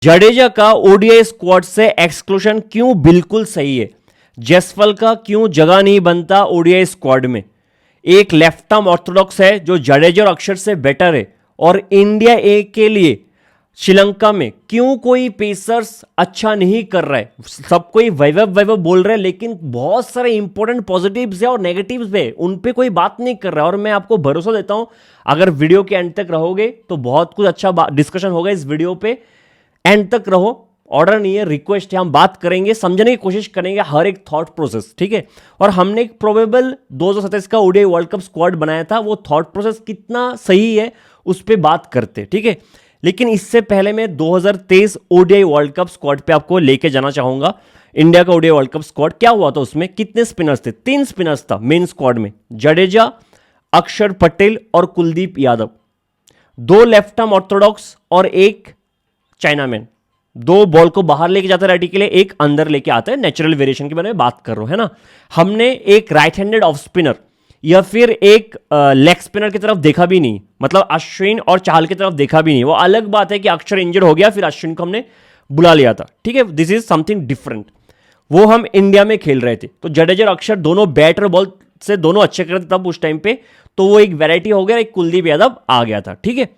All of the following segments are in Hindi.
जडेजा का ओडीआई स्क्वाड से एक्सक्लूजन क्यों बिल्कुल सही है? जसफल का क्यों जगह नहीं बनता ओडीआई स्क्वाड में? एक लेफ्ट आर्म ऑर्थोडॉक्स है जो जडेजा और अक्षर से बेटर है, और इंडिया ए के लिए श्रीलंका में क्यों कोई पेसर्स अच्छा नहीं कर रहा है? सब कोई वैभव वैभव बोल रहे हैं, लेकिन बहुत सारे इंपॉर्टेंट पॉजिटिव्स है और नेगेटिव्स है, उन पे कोई बात नहीं कर रहा है। और मैं आपको भरोसा देता हूं, अगर वीडियो के एंड तक रहोगे तो बहुत कुछ अच्छा डिस्कशन होगा इस वीडियो पे। एंड तक रहो, ऑर्डर नहीं है, रिक्वेस्ट है। हम बात करेंगे, समझने की कोशिश करेंगे हर एक थॉट प्रोसेस, ठीक है। और हमने एक प्रोबेबल 2027 का ओडीआई वर्ल्ड कप स्क्वाड बनाया था, वो थॉट प्रोसेस कितना सही है उस पर बात करते, ठीक है। लेकिन इससे पहले मैं 2023 ओडीआई वर्ल्ड कप स्क्वाड पे आपको लेके जाना चाहूंगा। इंडिया का ओडीआई वर्ल्ड कप स्क्वाड क्या हुआ था, उसमें कितने स्पिनर्स थे? 3 स्पिनर्स था मेन स्क्वाड में, जडेजा, अक्षर पटेल और Kuldeep Yadav. 2 left arm Orthodox और 1 चाइनामैन। 2 बॉल को बाहर लेके जाता है राइटी के लिए, 1 अंदर लेके आता है। नेचुरल वेरिएशन की मैंने बात कर रहा हूं, है ना। हमने एक राइट हैंडेड ऑफ स्पिनर या फिर एक लेग स्पिनर की तरफ देखा भी नहीं, मतलब अश्विन और चाहल की तरफ देखा भी नहीं। वो अलग बात है कि अक्षर इंजर्ड हो गया, फिर अश्विन को हमने बुला लिया था, ठीक है। This is something different. वो हम इंडिया में खेल रहे थे, तो जडेजा और अक्षर दोनों बैट और बॉल से दोनों अच्छे करते तब उस टाइम पे, तो वो एक वैरायटी हो गया, एक कुलदीप यादव आ गया था, ठीक है।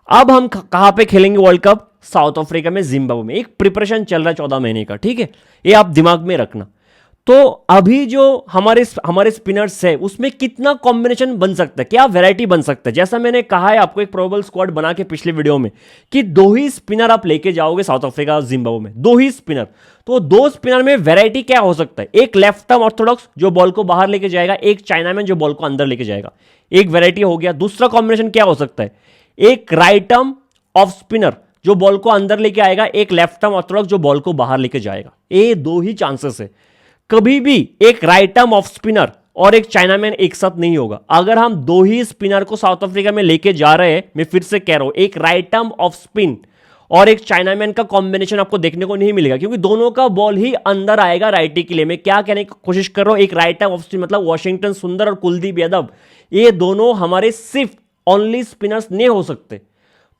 अब हम कहां पे खेलेंगे वर्ल्ड कप? साउथ अफ्रीका में, जिम्बाब्वे में। एक प्रिपरेशन चल रहा है 14 महीने का, ठीक है। ये आप दिमाग में रखना। तो अभी जो हमारे स्पिनर्स है, उसमें कितना कॉम्बिनेशन बन सकता है, क्या वैरायटी बन सकता है? जैसा मैंने कहा है आपको एक प्रोबेबल स्क्वाड बना के पिछले वीडियो में, कि 2 ही स्पिनर आप लेके जाओगे साउथ अफ्रीका और जिम्बाब्वे में, 2 ही स्पिनर। तो 2 स्पिनर में वैरायटी क्या हो सकता है? एक लेफ्ट आर्म ऑर्थोडॉक्स जो बॉल को बाहर लेके जाएगा, एक चाइनामैन जो बॉल को अंदर लेके जाएगा। एक वैरायटी हो गया। दूसरा कॉम्बिनेशन क्या हो सकता है? एक राइट आर्म ऑफ स्पिनर जो बॉल को अंदर लेके आएगा, एक लेफ्ट आर्म ऑर्थोडॉक्स जो बॉल को बाहर लेके जाएगा। ये 2 ही चांसेस है। कभी भी एक राइट आर्म ऑफ स्पिनर और एक चाइनामैन एक साथ नहीं होगा। अगर हम 2 ही स्पिनर को साउथ अफ्रीका में लेके जा रहे हैं, मैं फिर से कह रहा हूं, एक राइट आर्म ऑफ स्पिन और एक चाइनामैन का कॉम्बिनेशन आपको देखने को नहीं मिलेगा, क्योंकि दोनों का बॉल ही अंदर आएगा राइटी के लिए। मैं क्या कहने की कोशिश कर रहा हूं, एक राइट आर्म ऑफ स्पिन मतलब वॉशिंगटन सुंदर और कुलदीप यादव, ये दोनों हमारे सिर्फ ओनली स्पिनर्स नहीं हो सकते।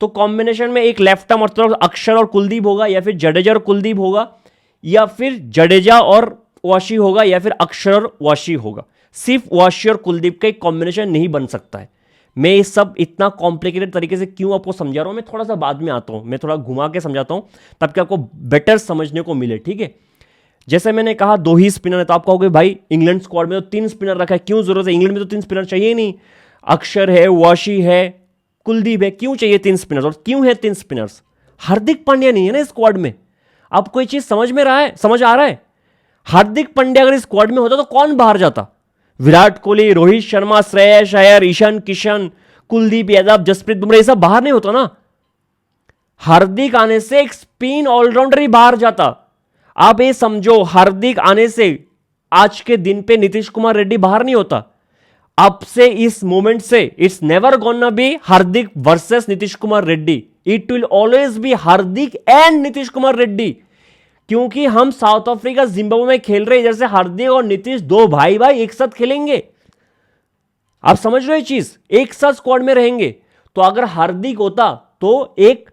तो कॉम्बिनेशन में एक लेफ्ट आर्म ऑर्थोडॉक्स अक्षर और कुलदीप होगा, या फिर जडेजा और कुलदीप होगा, या फिर जडेजा और वाशी होगा, या फिर अक्षर और वाशी होगा। सिर्फ वाशी और कुलदीप का एक कॉम्बिनेशन नहीं बन सकता है। मैं ये सब इतना कॉम्प्लिकेटेड तरीके से क्यों आपको समझा रहा हूं, मैं थोड़ा सा बाद में आता हूं, मैं थोड़ा घुमा के समझाता हूं ताकि आपको बेटर समझने को मिले, ठीक है। जैसे मैंने कहा 2 ही स्पिनर है, तो आप कहोगे भाई इंग्लैंड स्क्वाड में तो 3 स्पिनर रखा है, क्यों जरूरत है? इंग्लैंड में तो 3 स्पिनर चाहिए ही नहीं। अक्षर है, वाशी है, कुलदीप है, क्यों चाहिए 3 स्पिनर्स? और क्यों है 3 स्पिनर्स? हार्दिक पांड्या नहीं है ना स्क्वाड में। आपको ये चीज समझ में रहा है, समझ आ रहा है? हार्दिक पांड्या अगर स्क्वाड में होता तो कौन बाहर जाता? विराट कोहली, रोहित शर्मा, श्रेयस अय्यर, ईशान किशन, कुलदीप यादव, जसप्रीत बुमराह, ये सब बाहर नहीं होता ना। हार्दिक आने से एक स्पिन ऑलराउंडर ही बाहर जाता। आप ये समझो, हार्दिक आने से आज के दिन पे नीतीश कुमार रेड्डी बाहर नहीं होता। अब से, इस मोमेंट से, it's never gonna be Hardik versus Nitish Kumar Reddy, it will always be Hardik and Nitish Kumar Reddy. क्योंकि हम साउथ अफ्रीका जिम्बाब्वे में खेल रहे हैं, जैसे हार्दिक और नीतीश 2 भाई भाई एक साथ खेलेंगे। आप समझ रहे हो चीज, एक साथ स्क्वाड में रहेंगे। तो अगर हार्दिक होता तो एक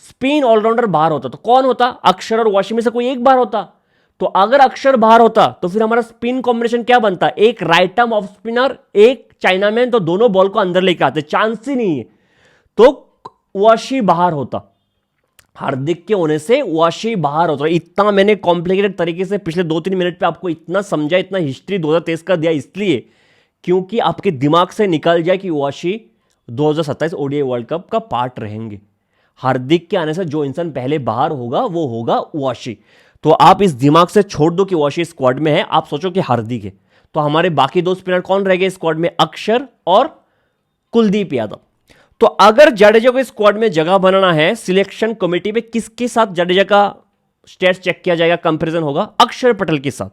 स्पिन ऑलराउंडर बाहर होता, तो कौन होता? अक्षर और वाशी में से कोई एक बाहर होता। तो अगर अक्षर बाहर होता तो फिर हमारा स्पिन कॉम्बिनेशन क्या बनता? एक राइट आर्म ऑफ स्पिनर, एक चाइनामैन, तो दोनों बॉल को अंदर लेकर आते, चांस ही नहीं है। तो वाशी बाहर होता, हार्दिक के होने से वाशी बाहर होता। इतना मैंने कॉम्प्लिकेटेड तरीके से पिछले 2-3 मिनट पे आपको इतना समझा, इतना हिस्ट्री 2023 का दिया, इसलिए क्योंकि आपके दिमाग से निकल जाए कि वाशी 2027 ओडीआई वर्ल्ड कप का पार्ट रहेंगे। हार्दिक के आने से जो इंसान पहले बाहर होगा वो होगा वाशी। तो आप इस दिमाग से छोड़ दो कि वाशी स्क्वाड में है, आप सोचो कि हार्दिक है। तो हमारे बाकी 2 स्पिनर कौन रह गए स्क्वाड में? अक्षर और कुलदीप यादव। तो अगर जडेजा को स्क्वाड में जगह बनाना है, सिलेक्शन कमेटी में किसके साथ जडेजा का स्टेट्स चेक किया जाएगा, कंपैरिजन होगा? अक्षर पटेल के साथ।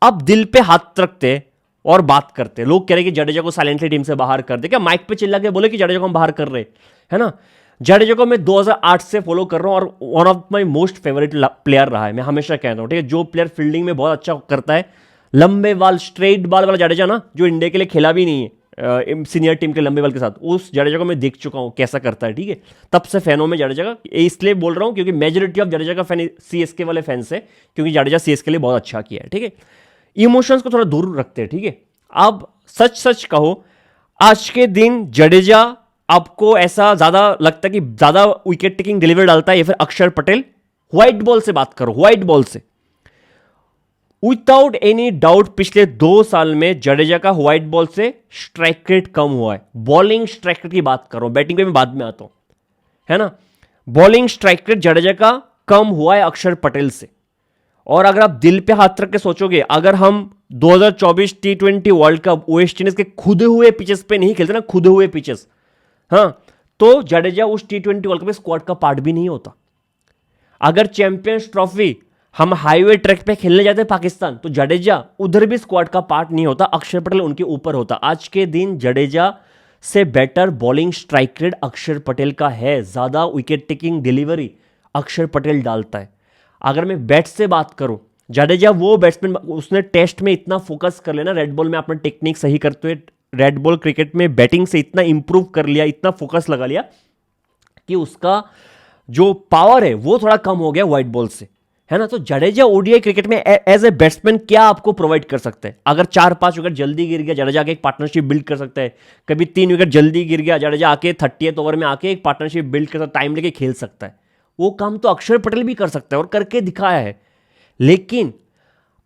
अब दिल पे हाथ रखते और बात करते। लोग कह रहे कि जडेजा को साइलेंटली टीम से बाहर कर दे, क्या माइक पे चिल्ला के बोले कि जडेजा को हम बाहर कर रहे, है ना। जडेजा को मैं 2008 से फॉलो कर रहा हूं और one of my most favourite player रहा है। मैं हमेशा कहता हूं, ठीक है, जो प्लेयर फील्डिंग में बहुत अच्छा करता है, लंबे बाल, स्ट्रेट बाल वाला जडेजा ना, जो इंडिया के लिए खेला भी नहीं है, सीनियर टीम के लंबे बॉल के साथ, उस जडेजा को मैं देख चुका हूं कैसा करता है, ठीक है। तब से फैन हूं मैं जडेजा का, इसलिए बोल रहा हूं क्योंकि मेजोरिटी ऑफ जडेजा का फैन सीएसके वाले फैंस है, क्योंकि जडेजा सीएसके लिए बहुत अच्छा किया है, ठीक है। इमोशंस को थोड़ा दूर रखते हैं, ठीक है। अब सच सच कहो, आज के दिन जडेजा आपको ऐसा ज्यादा लगता है कि ज्यादा विकेट टेकिंग डिलीवरी डालता है या फिर अक्षर पटेल? व्हाइट बॉल से बात करो, व्हाइट बॉल से विदाउट एनी डाउट पिछले 2 साल में जडेजा का व्हाइट बॉल से स्ट्राइक रेट कम हुआ है। बॉलिंग स्ट्राइक रेट की बात कर रहा हूं, बैटिंग पे मैं बाद में आता हूं, है ना। बॉलिंग स्ट्राइक रेट जडेजा का कम हुआ है अक्षर पटेल से। और अगर आप दिल पे हाथ रख के सोचोगे, अगर हम 2024 T20 world cup West Indies के खुदे हुए पिचेस पे नहीं खेलते ना, खुदे हुए पिचेस, हाँ, तो जडेजा उस T20 वर्ल्ड कप में स्क्वाड का पार्ट भी नहीं होता। अगर चैंपियंस ट्रॉफी हम हाईवे ट्रैक पे खेलने जाते पाकिस्तान, तो जडेजा उधर भी स्क्वाड का पार्ट नहीं होता, अक्षर पटेल उनके ऊपर होता। आज के दिन जडेजा से बेटर बॉलिंग स्ट्राइक रेट अक्षर पटेल का है, ज्यादा विकेट टेकिंग डिलीवरी अक्षर पटेल डालता है। अगर मैं बैट से बात करूं, जडेजा वो बैट्समैन, उसने टेस्ट में इतना फोकस कर लेना, रेड बॉल में अपना टेक्निक सही करते हुए रेड बॉल क्रिकेट में बैटिंग से इतना इंप्रूव कर लिया, इतना फोकस लगा लिया कि उसका जो पावर है वो थोड़ा कम हो गया व्हाइट बॉल से, है ना। तो जडेजा ओडीआई क्रिकेट में एज ए बैट्समैन क्या आपको प्रोवाइड कर सकते हैं? अगर 4-5 विकेट जल्दी गिर गया, जडेजा आके एक पार्टनरशिप बिल्ड कर सकता है। कभी 3 विकेट जल्दी गिर गया, जडेजा आके 30th ओवर में आके एक पार्टनरशिप बिल्ड कर सकता है, टाइम लेके खेल सकता है। वो काम तो अक्षर पटेल भी कर सकता है और करके दिखाया है। लेकिन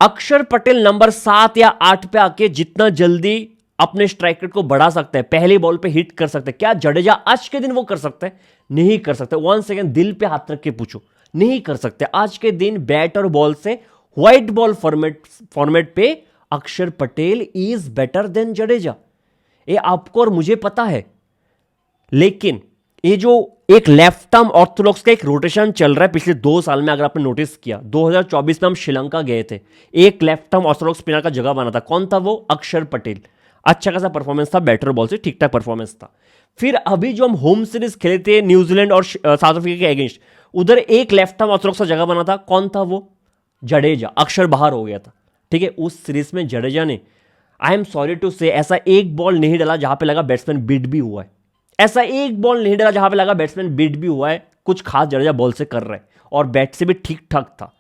अक्षर पटेल नंबर 7 या 8 पे आके जितना जल्दी अपने स्ट्राइक रेट को बढ़ा सकता है, पहली बॉल पे हिट कर सकता है, क्या जडेजा आज के दिन वो कर सकता है? नहीं कर सकते। 1 सेकेंड दिल पे हाथ रख के पूछो, नहीं कर सकते। आज के दिन बैट और बॉल से व्हाइट बॉल फॉर्मेट पे अक्षर Patel is better than Jadeja, ये आपको और मुझे पता है। लेकिन ये जो एक लेफ्ट आर्म ऑर्थोडॉक्स का एक रोटेशन चल रहा है पिछले 2 साल में, अगर आपने नोटिस किया, 2024 में हम श्रीलंका गए थे, एक लेफ्ट आर्म ऑर्थोडॉक्स स्पिनर का जगह बना था। कौन था वो? अक्षर पटेल। अच्छा खासा परफॉर्मेंस था, बैटर बॉल से ठीक ठाक परफॉर्मेंस था। फिर अभी जो हम होम सीरीज खेले थे न्यूजीलैंड और साउथ अफ्रीका के अगेंस्ट, उधर एक लेफ्ट आर्म ऑर्थोडॉक्स का जगह बना था। कौन था वो? जडेजा। अक्षर बाहर हो गया था, ठीक है। उस सीरीज में जडेजा ने, आई एम सॉरी टू से, ऐसा एक बॉल नहीं डाला जहां पे लगा बैट्समैन बीट भी हुआ है। ऐसा एक बॉल नहीं डाला जहां पे लगा बैट्समैन बीट भी हुआ है। कुछ खास जडेजा बॉल से कर रहा है और बैट से भी ठीक ठाक था,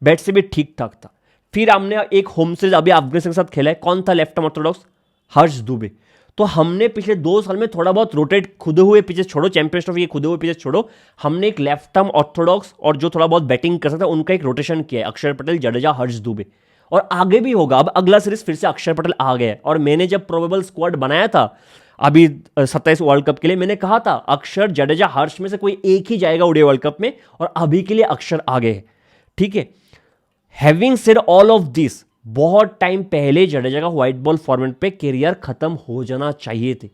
बैट से भी ठीक ठाक था। फिर हमने एक होम सीरीज अभी अफगानिस्तान के साथ खेला है। कौन था लेफ्ट आर्म ऑर्थोडॉक्स? हर्ष दुबे। तो हमने पिछले 2 साल में थोड़ा बहुत रोटेट, खुदे हुए पिचेस छोड़ो, चैंपियंस ट्रॉफी के खुदे हुए पिचेस छोड़ो, हमने एक लेफ्ट आर्म ऑर्थोडॉक्स और जो थोड़ा बहुत बैटिंग कर सकता है उनका एक रोटेशन किया है। अक्षर पटेल, जडेजा, हर्ष दुबे, और आगे भी होगा। अब अगला सीरीज फिर से अक्षर पटेल आ गया है। और मैंने जब प्रोबेबल स्क्वाड बनाया था अभी 27 वर्ल्ड कप के लिए, मैंने कहा था अक्षर, जडेजा, हर्ष में से कोई एक ही जाएगा ओडीआई वर्ल्ड कप में, और अभी के लिए अक्षर आगे है, ठीक है। Having said all of this, बहुत टाइम पहले जडेजा का व्हाइट बॉल फॉर्मेट पे करियर खत्म हो जाना चाहिए थे,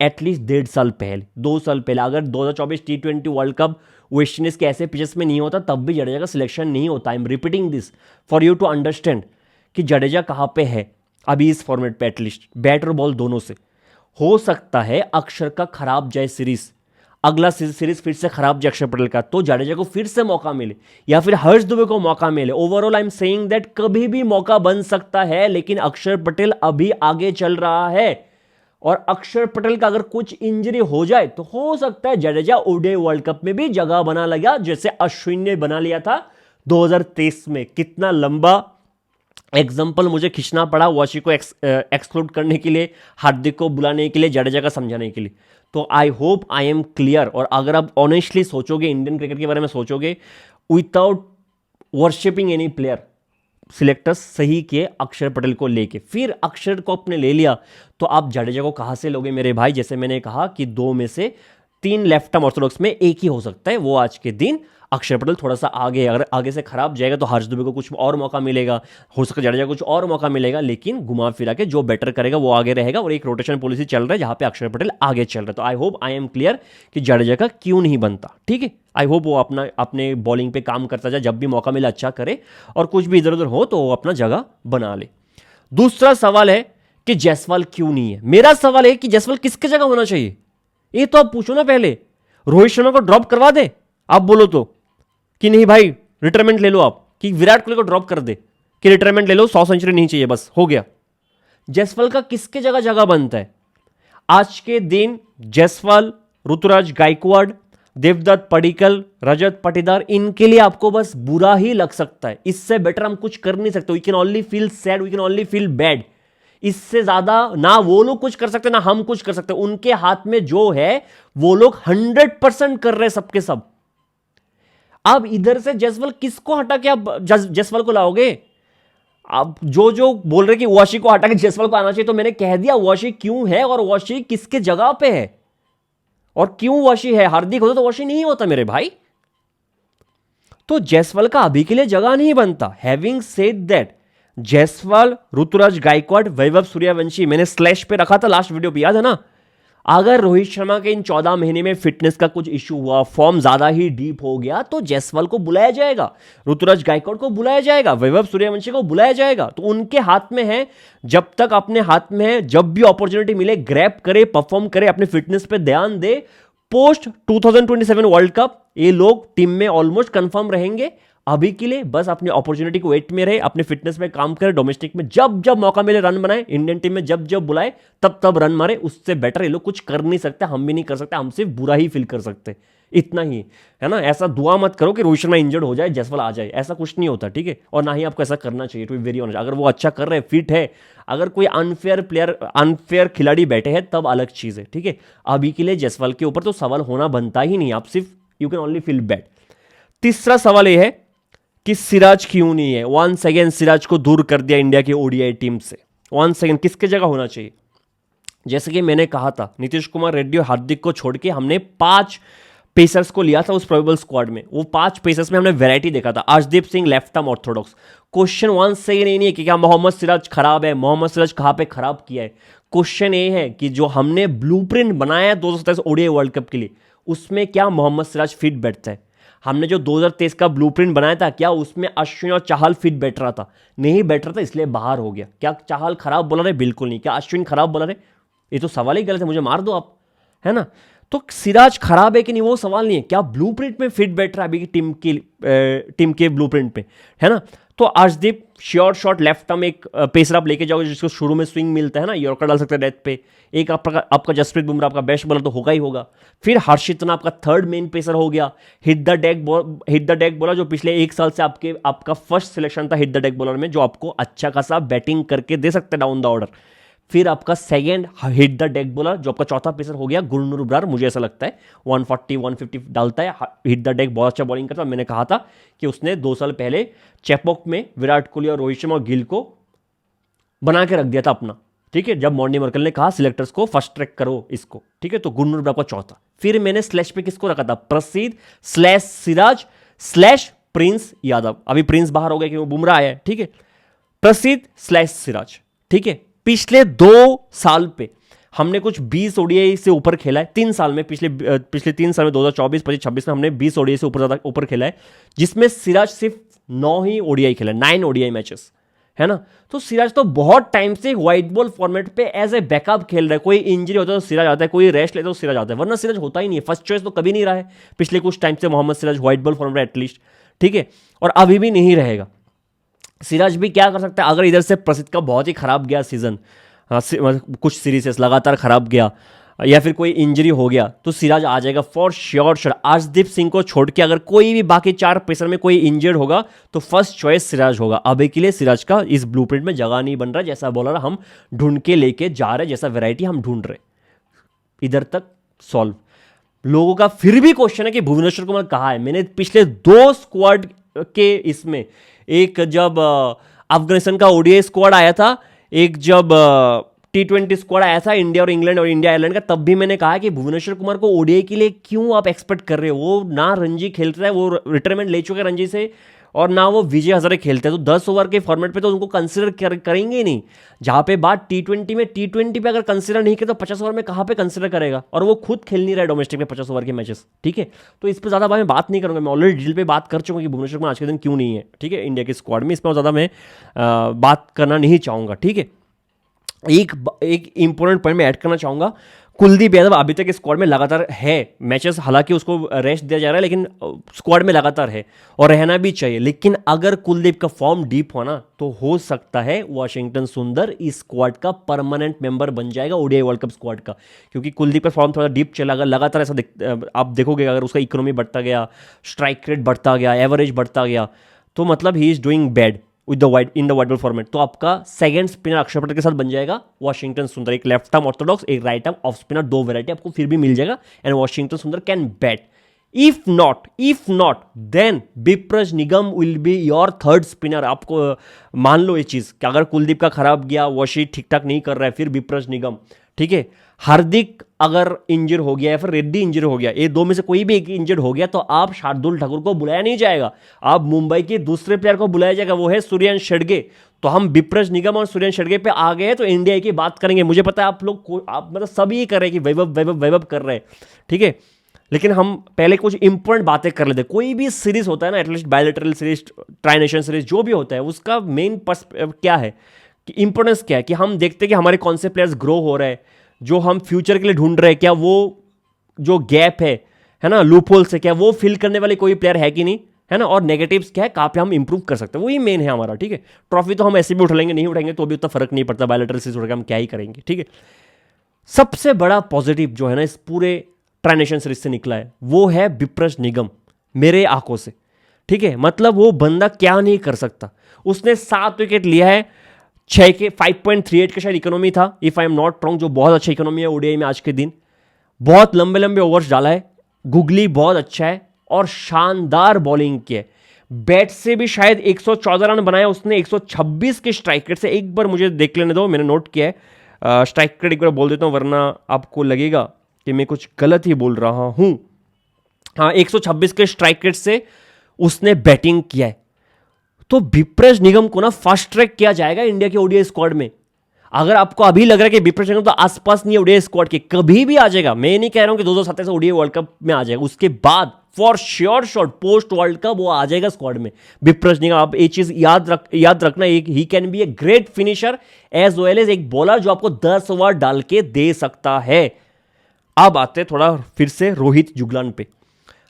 एटलीस्ट 1.5 साल पहले, 2 साल पहले। अगर 2024 T20 world cup West Indies के ऐसे पिचेस में नहीं होता, तब भी जडेजा का सिलेक्शन नहीं होता। I am repeating this for you to understand कि जडेजा कहां पे है अभी इस फॉर्मेट पे। एटलीस्ट बैट और बॉल दोनों से हो सकता है अक्षर का खराब जाए सीरीज, अगला सीरीज फिर से खराब जाए अक्षर पटेल का, तो जडेजा को फिर से मौका मिले या फिर हर्ष दुबे को मौका मिले। Overall I am saying that कभी भी मौका बन सकता है, लेकिन अक्षर पटेल अभी आगे चल रहा है। और अक्षर पटेल का अगर कुछ इंजरी हो जाए तो हो सकता है जडेजा ओडीआई वर्ल्ड कप में भी जगह बना लगा, जैसे अश्विन ने बना लिया था 2023 में। कितना लंबा एग्जाम्पल मुझे खींचना पड़ा वॉशी को एक्सक्लूड करने के लिए, हार्दिक को बुलाने के लिए, जडेजा का समझाने के लिए। तो I hope I am clear. और अगर आप ऑनेस्टली सोचोगे, इंडियन क्रिकेट के बारे में सोचोगे, without worshipping any player, selectors सही किए अक्षर पटेल को लेके। फिर अक्षर को अपने ले लिया, तो आप जडेजा को कहां से लोगे मेरे भाई? जैसे मैंने कहा कि 2 में से 3 लेफ्ट आर्म ऑर्थोडॉक्स में एक ही हो सकता है, वो आज के दिन अक्षर पटेल थोड़ा सा आगे। अगर आगे से खराब जाएगा तो हर्ष दुबे को कुछ और मौका मिलेगा, हो सकता है जडेजा को कुछ और मौका मिलेगा, लेकिन घुमा फिरा के जो बेटर करेगा वो आगे रहेगा। और एक रोटेशन पॉलिसी चल रहा है जहां पे अक्षर पटेल आगे चल रहा है। तो I hope I am clear कि जडेजा का क्यों नहीं बनता, ठीक है। आई होप वो अपने बॉलिंग पे काम करता जाए, जब भी मौका मिले अच्छा करे, और कुछ भी इधर उधर हो तो वो अपना जगह बना ले। दूसरा सवाल है कि जायसवाल क्यों नहीं है। मेरा सवाल है कि जायसवाल किसके जगह होना चाहिए, ये तो आप पूछो ना पहले। रोहित शर्मा को ड्रॉप करवा दे, आप बोलो तो कि नहीं भाई रिटायरमेंट ले लो आप, कि विराट कोहली को ड्रॉप कर दे कि रिटायरमेंट ले लो, 100 सेंचुरी नहीं चाहिए, बस हो गया। जायसवाल का किसके जगह बनता है? आज के दिन जायसवाल, ऋतुराज गायकवाड़, देवदत्त पडिक्कल, रजत पाटीदार, इनके लिए आपको बस बुरा ही लग सकता है। इससे बेटर हम कुछ कर नहीं सकते। We can only feel sad, we can only feel bad. इससे ज्यादा ना वो लोग कुछ कर सकते ना हम कुछ कर सकते। उनके हाथ में जो है वो लोग 100% कर रहे सबके सब। अब इधर से जायसवाल किसको हटा के आप जायसवाल को लाओगे? अब जो बोल रहे कि वाशी को हटा के जायसवाल को आना चाहिए, तो मैंने कह दिया वाशी क्यों है और वाशी किसके जगह पे है और क्यों वाशी है। हार्दिक होता तो वाशी नहीं होता मेरे भाई। तो जायसवाल का अभी के लिए जगह नहीं बनता। Having said that, Jaiswal, Rituraj Gaikwad, Vaibhav Suryavanshi, मैंने स्लैश पे रखा था लास्ट वीडियो पे, याद है ना? अगर रोहित शर्मा के इन 14 महीने में फिटनेस का कुछ इश्यू हुआ, फॉर्म ज्यादा ही डीप हो गया, तो जायसवाल को बुलाया जाएगा, ऋतुराज गायकवाड़ को बुलाया जाएगा, वैभव सूर्यवंशी को बुलाया जाएगा। तो उनके हाथ में है, जब तक अपने हाथ में है, जब भी अपॉर्चुनिटी मिले ग्रैब करे, परफॉर्म करे, अपने फिटनेस पे ध्यान दे। पोस्ट 2027 वर्ल्ड कप ये लोग टीम में ऑलमोस्ट कंफर्म रहेंगे। अभी के लिए बस अपनी अपॉर्चुनिटी को वेट में रहे, अपने फिटनेस में काम करे, डोमेस्टिक में जब जब मौका मिले रन बनाए, इंडियन टीम में जब जब बुलाए तब तब रन मारे। उससे बेटर ये लोग कुछ कर नहीं सकते, हम भी नहीं कर सकते, हम सिर्फ बुरा ही फील कर सकते। इतना ही है ना। ऐसा दुआ मत करो कि रोहित शर्मा इंजर्ड हो जाए, जायसवाल आ जाए, ऐसा कुछ नहीं होता, ठीक है? और ना ही आपको ऐसा करना चाहिए, टू बी वेरी ऑनेस्ट। अगर वो अच्छा कर रहे हैं, फिट है, अगर कोई अनफेयर प्लेयर, अनफेयर खिलाड़ी बैठे हैं, तब अलग चीज है, ठीक है? अभी के लिए जायसवाल के ऊपर तो सवाल होना बनता ही नहीं। आप सिर्फ you can only feel bad. तीसरा सवाल यह है कि सिराज क्यों नहीं है। वंस अगेन सिराज को दूर कर दिया इंडिया की ओडीआई टीम से। वंस अगेन किसके जगह होना चाहिए? जैसे कि मैंने कहा था, नीतीश कुमार रेड्डी और हार्दिक को छोड़ के हमने 5 पेसर्स को लिया था उस प्रोबेबल स्क्वाड में। वो 5 पेसर्स में हमने वैरायटी देखा था। Arshdeep Singh left arm orthodox. Question once से ये नहीं है कि क्या मोहम्मद सिराज खराब है, मोहम्मद सिराज कहां पे खराब किया है। क्वेश्चन ये है कि जो हमने ब्लूप्रिंट बनाया 2027 ओडीआई वर्ल्ड कप के लिए, उसमें क्या मोहम्मद सिराज फिट बैठता है? हमने जो 2023 का ब्लूप्रिंट बनाया था, क्या उसमें अश्विन और चाहल फिट बैठ रहा था? नहीं बैठ रहा था, इसलिए बाहर हो गया। क्या चाहल खराब बॉलर है? बिल्कुल नहीं। क्या अश्विन खराब बॉलर है? ये तो सवाल ही गलत है, मुझे मार दो आप, है ना? तो सिराज खराब है कि नहीं वो सवाल नहीं है, क्या ब्लूप्रिंट में फिट बैठ रहा है अभी की टीम के ब्लूप्रिंट पे, है ना? तो Arshdeep sure shot left arm एक पेसर आप लेके जाओगे जिसको शुरू में स्विंग मिलता है ना, यॉर्कर डाल सकते हैं डेथ पे। एक आपका जसप्रीत बुमराह आपका बेस्ट बॉलर तो होगा ही होगा। फिर हर्षित राणा आपका थर्ड मेन पेसर हो गया। हिट द डेक बॉलर जो पिछले 1 साल से आपका फर्स्ट सिलेक्शन था हिट द डेक बॉलर में, जो आपको अच्छा खासा बैटिंग करके दे सकते हैं डाउन द ऑर्डर। फिर आपका second hit the deck bowler जो आपका चौथा पेसर हो गया गुरनूर ब्रार। मुझे ऐसा लगता है 140 150 डालता है, हिट द डेक बहुत अच्छा बॉलिंग करता है। मैंने कहा था कि उसने 2 साल पहले चेपॉक में विराट कोहली और रोहित शर्मा और गिल को बना के रख दिया था अपना, ठीक है? जब मॉर्नी मर्कल ने कहा सिलेक्टर्स को फर्स्ट ट्रैक करो इसको, ठीक है? तो गुरनूर ब्रार का चौथा। फिर मैंने स्लैश पे किसको रखा था? प्रसिद्ध slash Siraj slash Prince Yadav. अभी प्रिंस बाहर हो गया क्योंकि बुमराह आया है, ठीक है? प्रसिद्ध स्लैश सिराज, ठीक है? पिछले 2 साल पे हमने कुछ 20 ओडीआई से ऊपर खेला है। 3 साल में, पिछले 3 साल में 2024, 25, 26 में हमने 20 ओडीआई से ऊपर खेला है, जिसमें सिराज सिर्फ 9 ही ओडीआई खेला, 9 ओडीआई मैचेस, है ना? तो सिराज तो बहुत टाइम से व्हाइट बॉल फॉर्मेट पे एज ए बैकअप खेल रहा है। कोई इंजरी होता है तो सिराज आता है, कोई रेस्ट लेता है तो सिराज आता है, वरना सिराज होता ही नहीं है। फर्स्ट चॉइस तो कभी नहीं रहा है पिछले कुछ टाइम से Mohammed Siraj white ball format at least, ठीक है? और अभी भी नहीं रहेगा। सिराज भी क्या कर सकता है अगर इधर से प्रसिद्ध का बहुत ही खराब गया सीजन, कुछ सीरीज लगातार खराब गया या फिर कोई इंजरी हो गया, तो सिराज आ जाएगा फॉर श्योर। अर्शदीप सिंह को छोड़ के अगर कोई भी बाकी 4 पेसर में कोई इंजर्ड होगा तो फर्स्ट चॉइस सिराज होगा। अभी के लिए सिराज का इस ब्लूप्रिंट में जगह नहीं बन रहा, जैसा बॉलर हम ढूंढ के लेके जा रहे, जैसा वैरायटी हम ढूंढ रहे। इधर तक सॉल्व। लोगों का फिर भी क्वेश्चन है कि भुवनेश्वर कुमार कहाँ है। मैंने पिछले 2 स्क्वाड के इसमें, एक जब अफगानिस्तान का ओडीआई स्क्वाड आया था, एक जब T20 स्क्वाड आया था इंडिया और इंग्लैंड और इंडिया आयरलैंड का, तब भी मैंने कहा कि भुवनेश्वर कुमार को ओडीआई के लिए क्यों आप एक्सपेक्ट कर रहे हो? वो ना रणजी खेलता है, वो रिटायरमेंट ले चुके हैं रणजी से, और ना वो विजय हजारे खेलते हैं। तो 10 ओवर के फॉर्मेट पे तो उनको कंसिडर करेंगे ही नहीं। जहां पे बात T20 पे अगर कंसिडर नहीं किया तो 50 ओवर में कहां पे कंसिडर करेगा? और वो खुद खेल नहीं रहा है डोमेस्टिक में 50 ओवर के मैचेस, ठीक है? तो इस पर ज्यादा मैं बात नहीं करूंगा। मैं ऑलरेडी डिटेल पे बात कर चुका हूं कि भुवनेश्वर कुमार आज के दिन क्यों नहीं है, ठीक है, इंडिया के स्क्वाड में। इस पर ज्यादा मैं बात करना नहीं चाहूंगा, ठीक है? एक इंपॉर्टेंट पॉइंट में ऐड करना चाहूंगा। कुलदीप यादव अभी तक स्क्वाड में लगातार है, मैचेस हालांकि उसको रेस्ट दिया जा रहा है लेकिन स्क्वाड में लगातार है और रहना भी चाहिए। लेकिन अगर कुलदीप का फॉर्म डीप होना तो हो सकता है वाशिंगटन सुंदर इस स्क्वाड का परमानेंट मेंबर बन जाएगा ओडीआई वर्ल्ड कप स्क्वाड का, क्योंकि कुलदीप का फॉर्म थोड़ा डीप चला, अगर लगातार ऐसा आप देखोगे अगर उसका इकोनॉमी बढ़ता गया, स्ट्राइक रेट बढ़ता गया, एवरेज बढ़ता गया, तो मतलब he is doing bad with the wide in the wide ball format. तो आपका सेकंड स्पिनर अक्षर पटेल के साथ बन जाएगा वाशिंगटन सुंदर, एक लेफ्ट आर्म ऑर्थोडॉक्स, एक राइट आर्म ऑफ स्पिनर, दो वैरायटी आपको फिर भी मिल जाएगा and Washington Sundar can bat. If not then Vipraj Nigam will be your third spinner. आपको मान लो ये चीज कि अगर कुलदीप का खराब गया, वशी ठीक ठाक नहीं कर रहा है, फिर बिप्रज निगम, ठीक है, हार्दिक अगर इंजर हो गया या फिर रेड्डी इंजर हो गया, ये दो में से कोई भी एक इंजर हो गया, तो आप शार्दुल ठाकुर को बुलाया नहीं जाएगा, आप मुंबई के दूसरे प्लेयर को बुलाया जाएगा, वो है सूर्यवंशी शेड़गे। तो हम बिप्रज निगम और सूर्यवंशी शेड़गे पे आ गए तो इंडिया की बात करेंगे। मुझे पता है आप लोग आप मतलब सब ये कर रहे हैं कि वैभव वैभव वैभव कर रहे हैं, ठीक है, लेकिन हम पहले कुछ इंपॉर्टेंट बातें कर लेते हैं। कोई भी सीरीज होता है ना, at least bilateral series, tri nation series, जो भी होता है उसका मेन क्या है कि इंपॉर्टेंस क्या है कि हम देखते हैं कि हमारे कौन से प्लेयर्स ग्रो हो रहे हैं, जो हम फ्यूचर के लिए ढूंढ रहे हैं, क्या वो जो गैप है ना, लूप होल से, क्या वो फिल करने वाले कोई प्लेयर है कि नहीं, है ना, और नेगेटिव्स क्या है, कहाँ पे हम इंप्रूव कर सकते हैं, वही मेन है हमारा, ठीक है। ट्रॉफी तो हम ऐसे भी उठा लेंगे, नहीं उठाएंगे तो भी उतना फर्क नहीं पड़ता, बायलैटरल सीरीज उठाकर हम क्या ही करेंगे, ठीक है। सबसे बड़ा पॉजिटिव जो है ना इस पूरे ट्राई नेशन सीरीज से निकला है वो है बिप्रज निगम, मेरे आंखों से, ठीक है। मतलब वो बंदा क्या नहीं कर सकता, उसने 7 विकेट लिया है, 5.38 का शायद इकोनॉमी था if I am not wrong, जो बहुत अच्छा इकोनॉमी है ओडीआई में आज के दिन। बहुत लंबे लंबे ओवर्स डाला है, गुगली बहुत अच्छा है और शानदार बॉलिंग की है। बैट से भी शायद 114 रन बनाया उसने 126 के स्ट्राइक रेट से। एक बार मुझे देख लेने दो, मैंने नोट किया है, स्ट्राइक रेट एक बार बोल देता हूं वरना आपको लगेगा कि मैं कुछ गलत ही बोल रहा हूं। हाँ, 126 के स्ट्राइक रेट से उसने बैटिंग किया है। तो बिप्रज निगम को ना फास्ट ट्रैक किया जाएगा इंडिया के ओडीआई स्क्वाड में। अगर आपको अभी लग रहा है कि बिप्रज निगम तो आसपास नहीं है ओडीआई स्क्वाड के, कभी भी आ जाएगा। मैं नहीं कह रहा हूं कि 2027 ओडीआई वर्ल्ड कप में आ जाएगा, उसके बाद for sure shot post world cup वो आ जाएगा स्क्वाड में बिप्रज निगम। आप एक चीज याद रखना, एक ही can be a great finisher as well as एक बॉलर जो आपको 10 ओवर डाल के दे सकता है। अब आते थोड़ा फिर से रोहित जुगलान पे।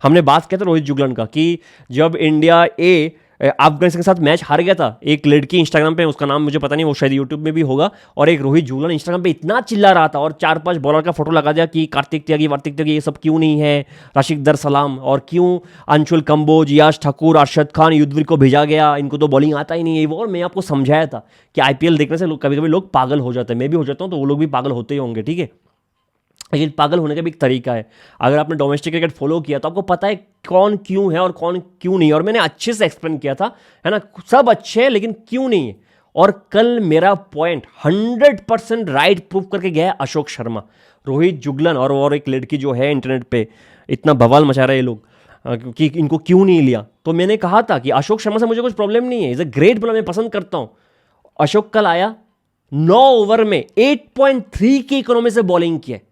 हमने बात किया था रोहित जुगलान का कि जब इंडिया अफगानिस्तान के साथ मैच हार गया था, एक लड़की इंस्टाग्राम पे, उसका नाम मुझे पता नहीं, वो शायद यूट्यूब में भी होगा, और एक रोहित जुगलान इंस्टाग्राम पे इतना चिल्ला रहा था और 4-5 बॉलर का फोटो लगा दिया कि कार्तिक त्यागी वार्तिक त्यागी ये सब क्यों नहीं है, राशिक दर सलाम, और क्यों अंशुल कंबोज, याश ठाकुर, अरशद खान, युद्धवीर को भेजा गया, इनको तो बॉलिंग आता ही नहीं है। वो और मैं आपको समझाया था कि आईपीएल देखने से कभी कभी लोग पागल हो जाते हैं, मैं भी हो जाता हूँ, तो वो लोग भी पागल होते ही होंगे, ठीक है। लेकिन पागल होने का भी एक तरीका है। अगर आपने डोमेस्टिक क्रिकेट फॉलो किया तो आपको पता है कौन क्यों है और कौन क्यों नहीं है, और मैंने अच्छे से एक्सप्लेन किया था, है ना। सब अच्छे हैं लेकिन क्यों नहीं है। और कल मेरा पॉइंट 100% राइट प्रूव करके गया है अशोक शर्मा, रोहित जुगलन और एक लड़की जो है इंटरनेट पे इतना बवाल मचा रहे हैं लोग कि इनको क्यों नहीं लिया। तो मैंने कहा था कि अशोक शर्मा से मुझे कुछ प्रॉब्लम नहीं है, इज अ ग्रेट बॉलर, मैं पसंद करता हूं। अशोक कल आया 9 ओवर में 8.3 की इकोनॉमी से बॉलिंग की है।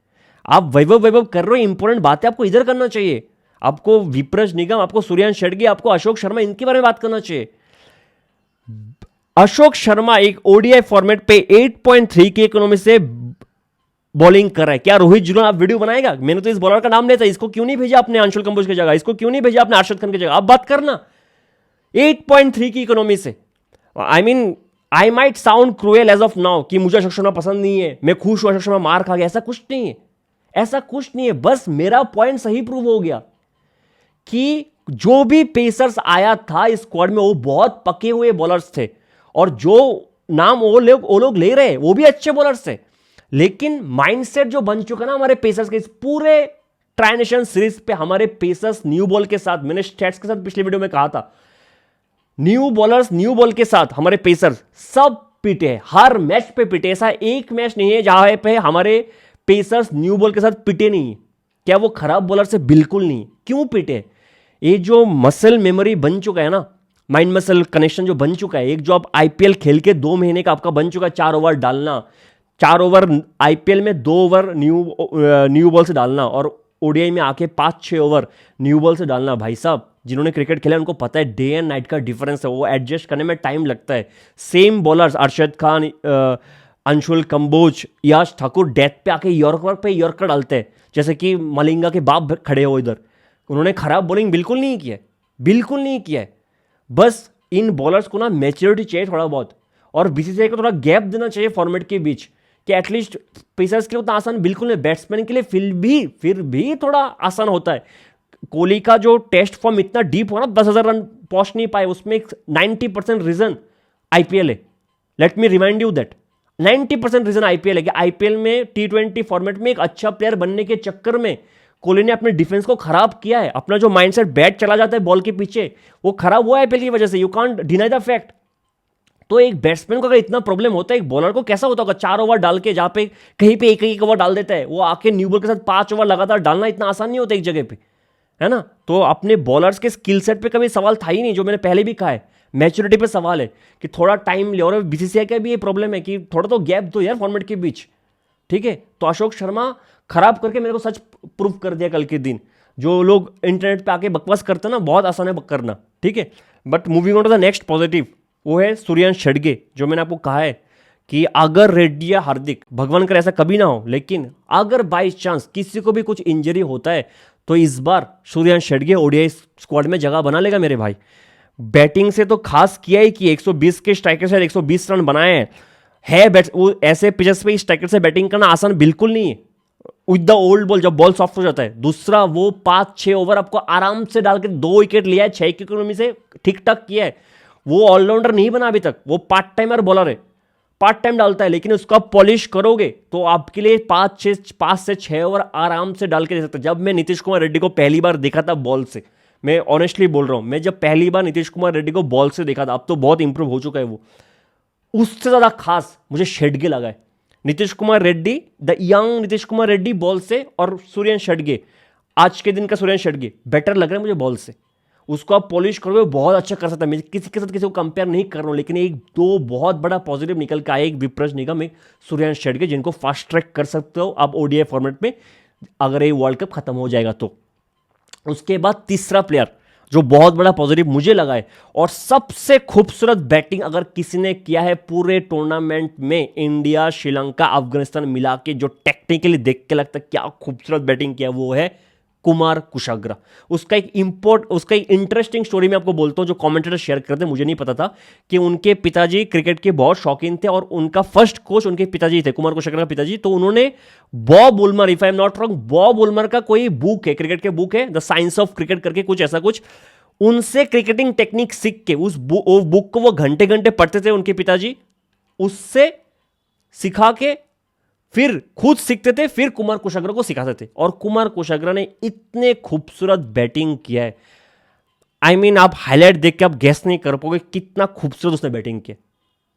आप वैभव कर रहे हो, इंपॉर्टेंट बातें आपको इधर करना चाहिए। आपको विप्रज निगम, आपको सूर्यवंशी शेड़गे, आपको अशोक शर्मा, इनके बारे में बात करना चाहिए। अशोक शर्मा एक ओडीआई फॉर्मेट पे 8.3 की इकोनॉमी से बॉलिंग कर रहा है। क्या रोहित जुगलान आप वीडियो बनाएगा? मैंने तो इस बॉलर का नाम लेता, इसको क्यों नहीं भेजा आपने अंशुल कंबोज की जगह, इसको क्यों नहीं भेजा आपने अरशद खान की जगह? आप बात करना 8.3 की इकोनॉमी से। I might sound cruel as of now कि मुझे अशोक शर्मा पसंद नहीं है, मैं खुश हूं अशोक शर्मा मार खा गया, ऐसा कुछ नहीं है, ऐसा कुछ नहीं है। बस मेरा पॉइंट सही प्रूव हो गया कि जो भी पेसर्स आया था इस स्क्वाड में वो बहुत पके हुए बॉलर्स थे, और जो नाम वो लोग ले रहे वो भी अच्छे बॉलर्स थे। लेकिन माइंडसेट जो बन चुका ना हमारे पेसर्स के, इस पूरे ट्राई नेशन सीरीज पे हमारे पेसर्स न्यू बॉल के साथ, मैंने स्टैट्स के साथ पिछले वीडियो में कहा था, न्यू बॉल के साथ हमारे पेसर्स सब पिटे, हर मैच पे पिटे। ऐसा एक मैच नहीं है जहां पे हमारे पेसर्स न्यू बॉल के साथ पिटे नहीं। क्या वो खराब बॉलर से? बिल्कुल नहीं। क्यों पिटे? ये जो मसल मेमोरी बन चुका है ना, माइंड मसल कनेक्शन जो बन चुका है, एक जो आप आईपीएल खेल के 2 महीने का आपका बन चुका है, 4 ओवर डालना, 4 ओवर आईपीएल में 2 ओवर न्यू बॉल से डालना, और ओडीआई में आके 5-6 ओवर न्यू बॉल से डालना। भाई साहब, जिन्होंने क्रिकेट खेला उनको पता है डे एंड नाइट का डिफरेंस है, वो एडजस्ट करने में टाइम लगता है। सेम बॉलर्स अरशद खान, अंशुल कंबोज, यश ठाकुर डेथ पे आके यॉर्कर पे यॉर्कर डालते हैं, जैसे कि मलिंगा के बाप खड़े हो इधर। उन्होंने खराब बॉलिंग बिल्कुल नहीं किया है, बिल्कुल नहीं किया है। बस इन बॉलर्स को ना मैच्योरिटी चाहिए थोड़ा बहुत, और बीसीसीआई को थोड़ा गैप देना चाहिए फॉर्मेट के बीच, कि एटलीस्ट पेसर्स के लिए उतना आसान बिल्कुल नहीं, बैट्समैन के लिए फिर भी थोड़ा आसान होता है। कोहली का जो टेस्ट फॉर्म इतना डीप हुआ ना, 10,000 रन पहुंच नहीं पाए, उसमें 90% रीजन आईपीएल है। Let me remind you that 90% reason IPL है, कि आईपीएल में T20 फॉर्मेट में एक अच्छा प्लेयर बनने के चक्कर में कोहली ने अपने डिफेंस को खराब किया है। अपना जो माइंडसेट बैट चला जाता है बॉल के पीछे, वो खराब हुआ है आईपीएल की वजह से। You can't deny the fact. तो एक बैट्समैन को अगर इतना प्रॉब्लम होता है, एक बॉलर को कैसा होता होगा? 4 ओवर डाल के, जहां पे कहीं पे एक ओवर डाल देता है, वो आके न्यू बॉल के साथ 5 ओवर लगातार डालना इतना आसान नहीं होता एक जगह पे, है ना। तो अपने बॉलर्स के स्किल सेट पे कभी सवाल था ही नहीं, जो मैंने पहले भी कहा है। मैच्योरिटी पे सवाल है कि थोड़ा टाइम ले, और बीसीसीआई का भी ये प्रॉब्लम है कि थोड़ा तो गैप दो यार फॉर्मेट के बीच, ठीक है। तो अशोक शर्मा खराब करके मेरे को सच प्रूफ कर दिया कल के दिन। जो लोग इंटरनेट पे आके बकवास करते हैं ना, बहुत आसान है करना, ठीक है। But moving on to the next positive, वो है सूर्यवंश छड़गे। जो मैंने आपको कहा है कि अगर रेड्डी या हार्दिक, भगवान करे ऐसा कभी ना हो, लेकिन अगर बाई चांस किसी को भी कुछ इंजरी होता है, तो इस बार सूर्यवंश छड़गे ओडीआई स्क्वाड में जगह बना लेगा मेरे भाई। बैटिंग से तो खास किया ही कि 120 के स्ट्राइकर से 120 रन बनाए हैं। वो ऐसे पिचेस पे स्ट्राइकर से बैटिंग करना आसान बिल्कुल नहीं है, विद द ओल्ड बॉल, जब बॉल सॉफ्ट हो जाता है। दूसरा, वो 5-6 ओवर आपको आराम से डाल के 2 विकेट लिया है, 6 विकेट में से ठीक ठाक किया है। वो ऑलराउंडर नहीं बना अभी तक, वो पार्ट टाइमर बॉलर है, पार्ट टाइम डालता है, लेकिन उसको आप पॉलिश करोगे तो आपके लिए 5 से 6 ओवर आराम से डाल के दे सकते हैं। जब मैं नीतीश कुमार रेड्डी को पहली बार देखा था बॉल से, मैं ऑनेस्टली बोल रहा हूं, मैं जब पहली बार नीतीश कुमार रेड्डी को बॉल से देखा था, अब तो बहुत इंप्रूव हो चुका है वो, उससे ज्यादा खास मुझे शेडगे लगा है। Nitish Kumar Reddy, the young Nitish Kumar Reddy ball से, और सूर्यवंश छड़गे, आज के दिन का सूर्यवंश छड़गे बेटर लग रहा है मुझे बॉल से। उसको आप पॉलिश करोगे बहुत अच्छा कर सकता है। मैं किसी के साथ किसी को कंपेयर नहीं कर रहा हूं, लेकिन एक दो बहुत बड़ा पॉजिटिव निकल के आया, एक विप्रज निगम, एक सूर्यवंश छड़गे, जिनको फास्ट ट्रैक कर सकते हो आप ओडीआई फॉर्मेट में, अगर ये वर्ल्ड कप खत्म हो जाएगा तो। उसके बाद तीसरा प्लेयर जो बहुत बड़ा पॉजिटिव मुझे लगा है, और सबसे खूबसूरत बैटिंग अगर किसी ने किया है पूरे टूर्नामेंट में, इंडिया, श्रीलंका, अफगानिस्तान मिला के, जो टेक्निकली देख के लगता है क्या खूबसूरत बैटिंग किया, वो है कुमार कुशाग्रा। उसका एक इंटरेस्टिंग स्टोरी मैं आपको बोलता हूं, जो कमेंटेटर शेयर करते हैं। मुझे नहीं पता था कि उनके पिताजी क्रिकेट के बहुत शौकीन थे, और उनका फर्स्ट कोच उनके पिताजी थे, कुमार कुशाग्रा के पिताजी। तो उन्होंने Bob Woolmer, if I am not wrong, Bob Woolmer का कोई बुक है, क्रिकेट के बुक है, द साइंस ऑफ क्रिकेट करके कुछ ऐसा कुछ, उनसे क्रिकेटिंग टेक्निक सीख के, उस बुक को वो घंटे घंटे पढ़ते थे उनके पिताजी, उससे सिखा के फिर खुद सीखते थे, फिर कुमार कुशाग्रा को सिखाते थे। और कुमार कुशाग्रा ने इतने खूबसूरत बैटिंग किया है, आई मीन आप हाईलाइट देख के आप गेस नहीं कर पाओगे कितना खूबसूरत उसने बैटिंग किया,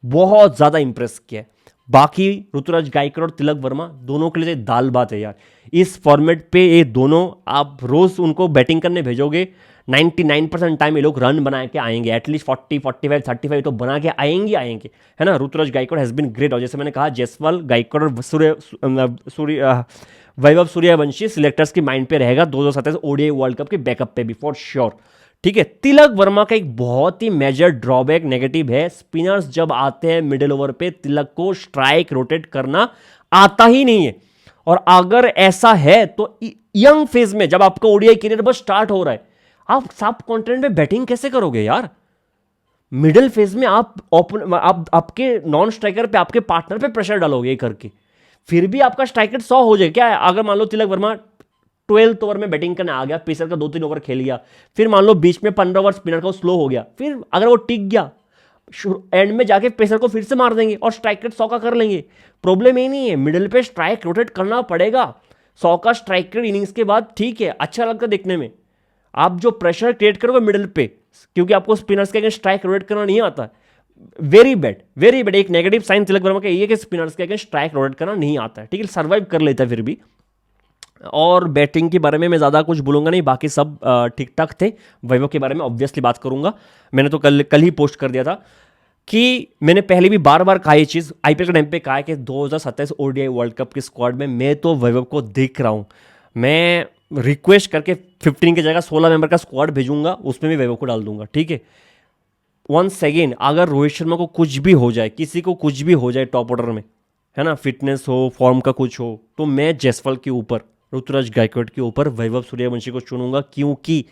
बहुत ज्यादा इंप्रेस किया है। बाकी ऋतुराज गायकवाड़ और तिलक वर्मा दोनों के लिए दाल बात है यार। इस फॉर्मेट पे ये दोनों, आप रोज उनको बैटिंग करने भेजोगे, 99% टाइम ये लोग रन बना के आएंगे, एटलीस्ट 40, 45, 35 तो बना के आएंगे, है ना। Ruturaj Gaikwad has been great, और जैसे मैंने कहा, जायसवाल, गायकवाड़ और वैभव सूर्यवंशी सिलेक्टर्स की माइंड पे रहेगा 2027 ओडीआई वर्ल्ड कप के बैकअप पे भी फॉर श्योर, ठीक है। तिलक वर्मा का एक बहुत ही मेजर ड्रॉबैक, नेगेटिव है, स्पिनर्स जब आते हैं मिडिल ओवर पे, तिलक को स्ट्राइक रोटेट करना आता ही नहीं है। और अगर ऐसा है तो यंग फेज में, जब आपका ओडीआई करियर बस स्टार्ट हो रहा है, आप सब कॉन्टिनेंट में बैटिंग कैसे करोगे यार? मिडिल फेज में आप आपके नॉन स्ट्राइकर पे, आपके पार्टनर पे प्रेशर डालोगे करके, फिर भी आपका स्ट्राइक रेट 100 हो जाए क्या है? अगर मान लो तिलक वर्मा 12th ओवर में बैटिंग करने आ गया, पेसर का 2-3 ओवर खेल गया, फिर मान लो बीच में 15 ओवर स्पिनर का स्लो हो गया, फिर अगर वो टिक गया, एंड में जाके पेसर को फिर से मार देंगे और स्ट्राइक रेट 100 का कर लेंगे। प्रॉब्लम ये नहीं है, मिडिल पे स्ट्राइक रोटेट करना पड़ेगा। 100 का स्ट्राइक रेट इनिंग्स के बाद ठीक है, अच्छा लगता है देखने में। आप जो प्रेशर क्रिएट करोगे मिडिल पे, क्योंकि आपको स्पिनर्स के अगेंस्ट स्ट्राइक रोटेट करना नहीं आता, वेरी बैड। एक नेगेटिव साइन तिलक वर्मा का ये है कि स्पिनर्स के अगेंस्ट स्ट्राइक रोटेट करना नहीं आता है, ठीक है, सर्वाइव कर लेता है फिर भी। और बैटिंग के बारे में मैं ज़्यादा कुछ बोलूँगा नहीं, बाकी सब ठीक ठाक थे। वैभव के बारे में ऑब्वियसली बात करूँगा, मैंने तो कल ही पोस्ट कर दिया था कि मैंने पहले भी बार बार कहा ये चीज़, आईपीएल के टाइम पे कहा है कि 2027 ओडीआई वर्ल्ड कप की स्क्वाड में मैं तो वैभव को देख रहा हूँ। मैं रिक्वेस्ट करके 15 की जगह 16 मेंबर का स्क्वाड भेजूंगा, उसमें भी वैभव को डाल दूंगा, ठीक है। वंस अगेन, अगर रोहित शर्मा को कुछ भी हो जाए, किसी को कुछ भी हो जाए टॉप ऑर्डर में, है ना, फिटनेस हो, फॉर्म का कुछ हो, तो मैं जायसवाल के ऊपर, ऋतुराज गायकवाड के ऊपर वैभव सूर्यवंशी को चुनूंगा, क्योंकि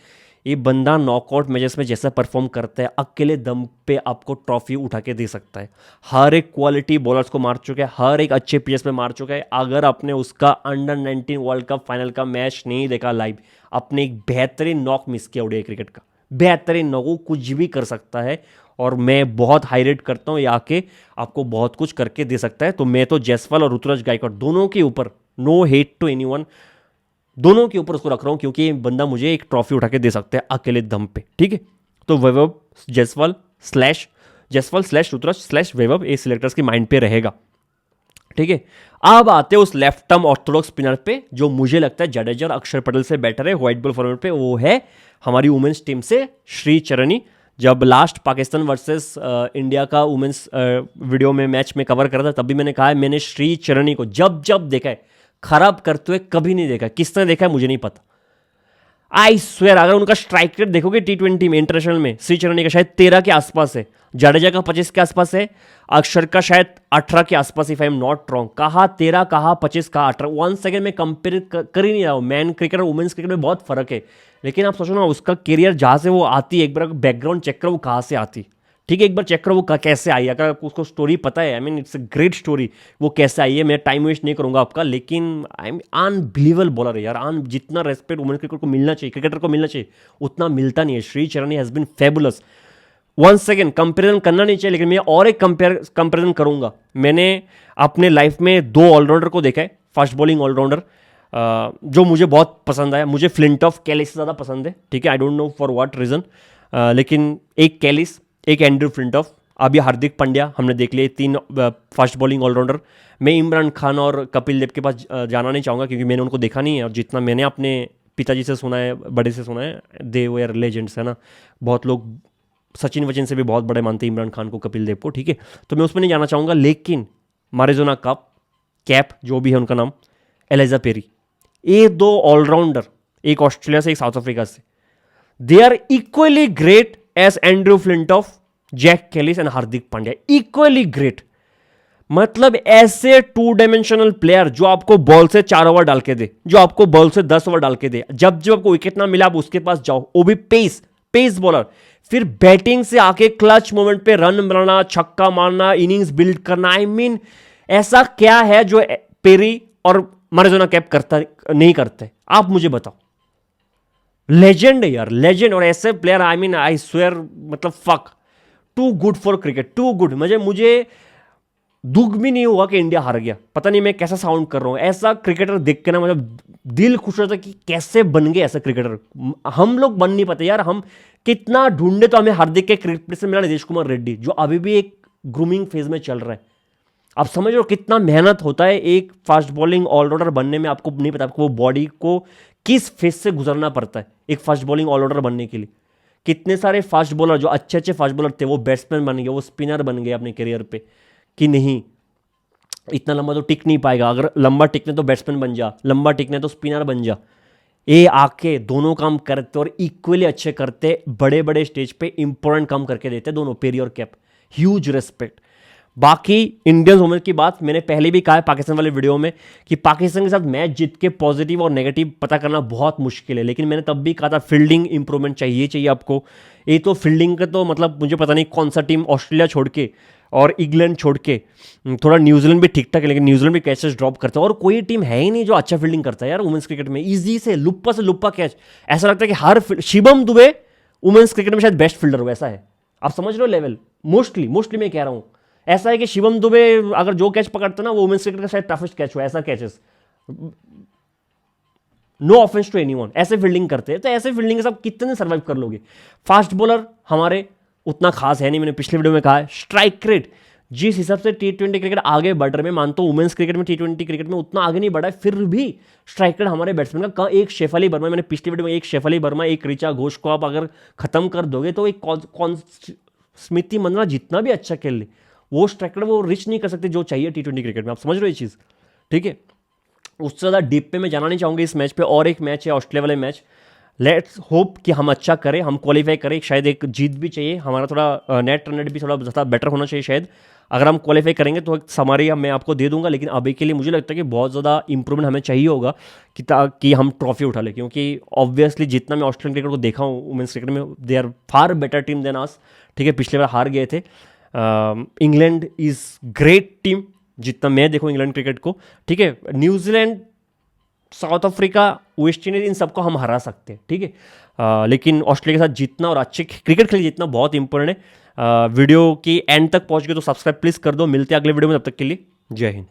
ये बंदा नॉकआउट मैचेस में जैसा परफॉर्म करता है, अकेले दम पे आपको ट्रॉफी उठा के दे सकता है। हर एक क्वालिटी बॉलर्स को मार चुका है, हर एक अच्छे पिचेस पे मार चुका है। अगर आपने उसका अंडर 19 वर्ल्ड कप फाइनल का मैच नहीं देखा लाइव, आपने एक बेहतरीन नॉक मिस किया ओडीआई क्रिकेट का, बेहतरीन नॉक, वो कुछ भी कर सकता है। और मैं बहुत हाई रेट करता हूँ, ये आके आपको बहुत कुछ करके दे सकता है। तो मैं तो जायसवाल और ऋतुराज गायकवाड दोनों के ऊपर, नो हेट टू एनीवन, दोनों के ऊपर उसको रख रहा हूं, क्योंकि ये बंदा मुझे एक ट्रॉफी उठा के दे सकता है अकेले दम पे, ठीक है। तो वैभव जायसवाल स्लैश ऋतुराज स्लैश वैभव, ये सिलेक्टर्स की माइंड पे रहेगा, ठीक है। अब आते हैं उस लेफ्ट आर्म ऑर्थोडॉक्स स्पिनर पे, जो मुझे लगता है जडेजा और अक्षर पटेल से बेटर है व्हाइट बॉल फॉर्मेट पे, वो है हमारी वुमेन्स टीम से श्री चरनी। जब लास्ट पाकिस्तान वर्सेस इंडिया का वुमेन्स वीडियो में मैच में कवर करा था, तब भी मैंने कहा है, मैंने श्री चरनी को जब जब देखा है खराब करते हुए कभी नहीं देखा। किसने देखा है मुझे नहीं पता, आई स्वेयर। अगर उनका स्ट्राइक रेट देखोगे T20 में, इंटरनेशनल में, श्री चरनी का शायद 13 के आसपास है, जडेजा का 25 के आसपास है, अक्षर का शायद 18 के आसपास, if I am not wrong. कहा 13, कहा 25, कहा 18। 1 सेकंड में कंपेयर कर ही नहीं रहा हूं। मैन क्रिकेट और वुमेन्स क्रिकेट में बहुत फर्क है। लेकिन आप सोचो ना, उसका करियर जहां से वो आती है, एक बार बैकग्राउंड चेक करो वो कहां से आती, ठीक है, एक बार चेक करो वो कैसे आई। अगर उसको स्टोरी पता है, I mean it's a great story, वो कैसे आई है, मैं टाइम वेस्ट नहीं करूंगा आपका। लेकिन आई मीन अनबिलीवेबल बॉलर है यार, जितना रेस्पेक्ट वुमेन क्रिकेट को मिलना चाहिए, क्रिकेटर को मिलना चाहिए, उतना मिलता नहीं है। Shree Charani has been fabulous. One second, comparison करना नहीं चाहिए, लेकिन मैं और एक कंपेरिजन करूंगा। मैंने अपने लाइफ में 2 ऑलराउंडर को देखा है, फास्ट बॉलिंग ऑलराउंडर, जो मुझे बहुत पसंद आया। मुझे फ्लिंटॉफ कैलिस से ज़्यादा पसंद है, ठीक है, I don't know for what reason, लेकिन एक कैलिस, एक एंड्रू फ्लिंटॉफ, अभी हार्दिक पांड्या हमने देख लिए, 3 फास्ट बॉलिंग ऑलराउंडर। मैं इमरान खान और कपिल देव के पास जाना नहीं चाहूँगा, क्योंकि मैंने उनको देखा नहीं है, और जितना मैंने अपने पिताजी से सुना है, बड़े से सुना है, दे वेयर लेजेंड्स, है ना। बहुत लोग सचिन वचिन से भी बहुत बड़े मानते हैं इमरान खान को, कपिल देव को, ठीक है। तो मैं उसमें नहीं जाना चाहूँगा। लेकिन मारिजोना कैप जो भी है उनका नाम, एलिजा पेरी, ये 2 ऑलराउंडर, एक ऑस्ट्रेलिया से एक साउथ अफ्रीका से, they are equally great as Andrew Flintoff, Jacques Kallis and Hardik Pandya, equally great. मतलब ऐसे 2 डायमेंशनल प्लेयर जो आपको बॉल से 4 ओवर डाल के दे, जो आपको बॉल से 10 ओवर डाल के दे, जब जब आपको विकेट ना मिला आप उसके पास जाओ, वो भी पेस बॉलर, फिर बैटिंग से आके क्लच मोमेंट पे रन बनाना, छक्का मारना, इनिंग्स बिल्ड करना। आई मीन ऐसा क्या है जो पेरी और मारिजोना कैप नहीं करते, आप मुझे बताओ। लेजेंड है यार, लेजेंड। और ऐसे player, I mean I swear, मतलब fuck, too good for cricket, too good. मुझे दुख भी नहीं हुआ कि इंडिया हार गया। पता नहीं मैं कैसा साउंड कर रहा हूं, ऐसा क्रिकेटर देख के ना मतलब दिल खुश होता कि कैसे बन गए ऐसा क्रिकेटर। हम लोग बन नहीं पाते यार, हम कितना ढूंढे तो हमें हार्दिक के क्रिकेट से मिला नीतीश कुमार रेड्डी, जो अभी भी एक ग्रूमिंग फेज में चल रहा है। आप समझ लो कितना मेहनत होता है एक फास्ट बॉलिंग ऑलराउंडर बनने में। आपको नहीं पता आपको वो बॉडी को किस फेज से गुजरना पड़ता है एक फास्ट बॉलिंग ऑलराउंडर बनने के लिए। कितने सारे फास्ट बॉलर जो अच्छे फास्ट बॉलर थे, वो बैट्समैन बन गए, वो स्पिनर बन गए अपने करियर पे, कि नहीं इतना लंबा तो टिक नहीं पाएगा, अगर लंबा टिकने तो बैट्समैन बन जा, लंबा टिकने तो स्पिनर बन जा। ये आके दोनों काम करते और इक्वली अच्छे करते, बड़े बड़े स्टेज पे इंपॉर्टेंट काम करके देते दोनों, पेरी और कैप। Huge respect. बाकी इंडियन वुमेन की बात मैंने पहले भी कहा है पाकिस्तान वाले वीडियो में, कि पाकिस्तान के साथ मैच जीत के पॉजिटिव और नेगेटिव पता करना बहुत मुश्किल है। लेकिन मैंने तब भी कहा था फील्डिंग इंप्रूवमेंट चाहिए आपको। ये तो फील्डिंग का तो मतलब मुझे पता नहीं कौन सा टीम, ऑस्ट्रेलिया छोड़ के और इंग्लैंड छोड़ के, थोड़ा न्यूजीलैंड भी ठीक ठाक है, लेकिन न्यूजीलैंड भी कैचेस ड्रॉप करता है, और कोई टीम है ही नहीं जो अच्छा फील्डिंग करता है यार वुमेन्स क्रिकेट में। ईजी से लुप्पा कैच, ऐसा लगता है कि हर शिवम दुबे वुमेन्स क्रिकेट में शायद बेस्ट फील्डर हो, ऐसा है। आप समझ लो लेवल। मोस्टली मैं कह रहा हूं ऐसा है कि शिवम दुबे अगर जो कैच पकड़ता ना, वो वुमेन्स क्रिकेट का शायद टफेस्ट कैच हो, ऐसा catches. No offence to anyone, ऐसे फील्डिंग करते हैं। तो ऐसे फील्डिंग के साथ कितने सर्वाइव कर लोगे। फास्ट बॉलर हमारे उतना खास है नहीं, मैंने पिछले वीडियो में कहा है। स्ट्राइक रेट जिस हिसाब से T20 क्रिकेट आगे बढ़ रहे, मैं मानता हूं वुमेन्स क्रिकेट में T20 क्रिकेट में उतना आगे नहीं बढ़ा है, फिर भी स्ट्राइक रेट हमारे बैट्समैन का एक शेफाली वर्मा, मैंने पिछले वीडियो में एक शेफाली वर्मा, एक ऋचा घोष को आप अगर खत्म कर दोगे, तो एक स्मृति मंदाना जितना भी अच्छा खेल ले, वो स्ट्राइक रेट वो रिच नहीं कर सकते जो चाहिए T20 क्रिकेट में। आप समझ रहे हो ये चीज़, ठीक है। उससे ज़्यादा डीप पे मैं जाना नहीं चाहूँगा इस मैच पे। और एक मैच है ऑस्ट्रेलिया वाले मैच, लेट्स होप कि हम अच्छा करें, हम क्वालिफाई करें, शायद एक जीत भी चाहिए। हमारा थोड़ा नेट रन रेट भी थोड़ा ज़्यादा बेटर होना चाहिए शायद। अगर हम क्वालिफाई करेंगे तो एक समरी मैं आपको दे दूंगा, लेकिन अभी के लिए मुझे लगता है कि बहुत ज़्यादा इंप्रूवमेंट हमें चाहिए होगा कि हम ट्रॉफी उठा लें, क्योंकि ऑब्वियसली जितना मैं ऑस्ट्रेलियन क्रिकेट को देखा हूँ वुमेंस क्रिकेट में, they are far better team than us. ठीक है, पिछले बार हार गए थे। इंग्लैंड इज़ ग्रेट टीम जितना मैं देखूँ इंग्लैंड क्रिकेट को। ठीक है, New Zealand, South Africa, West Indies, इन सबको हम हरा सकते हैं। ठीक है, लेकिन ऑस्ट्रेलिया के साथ जीतना और अच्छे क्रिकेट खेल जीतना बहुत इंपॉर्टेंट है। वीडियो की एंड तक पहुंच गए तो सब्सक्राइब प्लीज़ कर दो। मिलते हैं अगले वीडियो में, तब तक के लिए जय हिंद।